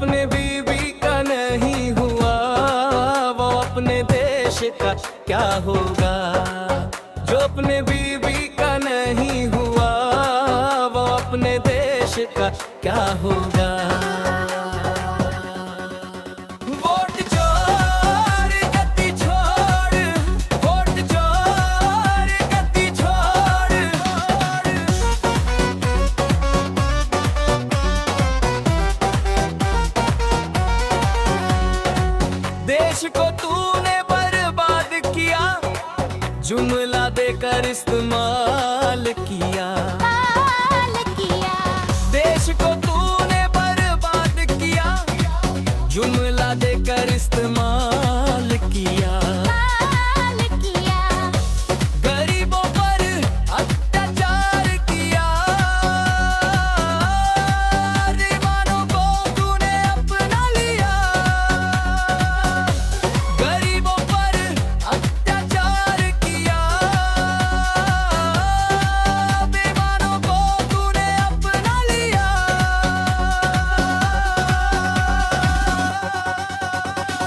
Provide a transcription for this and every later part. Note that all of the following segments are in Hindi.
अपने बीवी का नहीं हुआ वो अपने देश का क्या होगा। जो अपने बीवी का नहीं हुआ वो अपने देश का क्या होगा। वोट चोर गद्दी छोड़, वोट चोर गद्दी छोड़। देश को तूने बर्बाद किया, जुमला देकर इस्तेमाल किया। देश को तूने बर्बाद किया, जुमला देकर इस्तेमाल किया। गरीबों पर अत्याचार किया, दीवानों को तूने अपना लिया। गरीबों पर अत्याचार किया, दीवानों को तूने अपना लिया।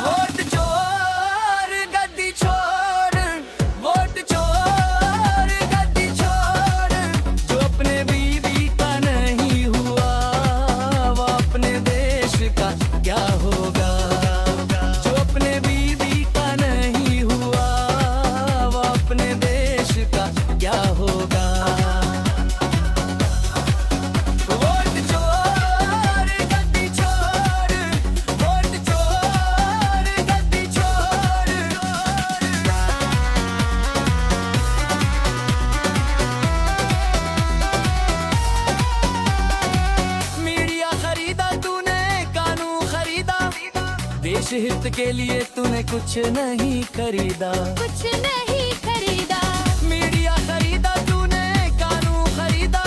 वोट चोर गद्दी छोड़, वोट चोर गद्दी छोड़। जो अपने बीवी का नहीं हुआ वो अपने देश का क्या होगा। जो अपने बीवी का नहीं हुआ वो अपने देश का क्या होगा। वोट चोर गद्दी छोड़, वोट चोर गद्दी छोड़। मीडिया खरीदा तूने, कानून खरीदा, देश हित के लिए तूने कुछ नहीं खरीदा। कुछ नहीं खरीदा। मीडिया खरीदा तूने, कानून खरीदा,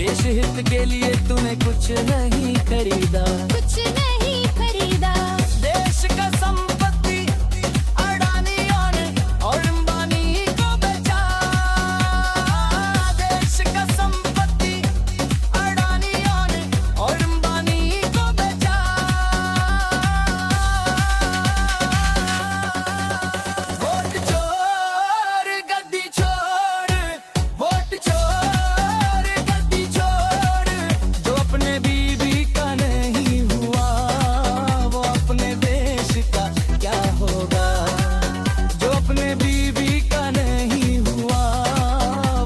देश हित के लिए तूने कुछ नहीं खरीदा। कुछ नहीं खरीदा। देश का संपत्ति अडानियों ने और अंबानी को बेचा। देश का संपत्ति अडानियों ने और अंबानी को बेचा। वोट चोर गद्दी छोड़, वोट चोर गद्दी छोड़। जो अपने बीवी का नहीं हुआ वो अपने देश का क्या होगा। जो अपने बीवी का नहीं हुआ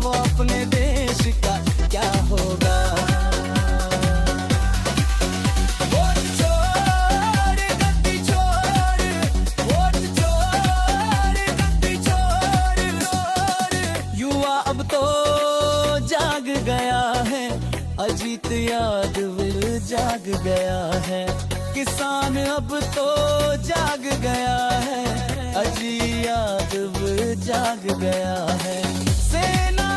वो अपने देश का क्या होगा। वोट चोर गद्दी छोड़, वोट चोर गद्दी छोड़। युवा अब तो जाग गया है, अजीत यादव जाग गया है। किसान अब तो जाग गया है, अजीत यादव जाग गया है। सेना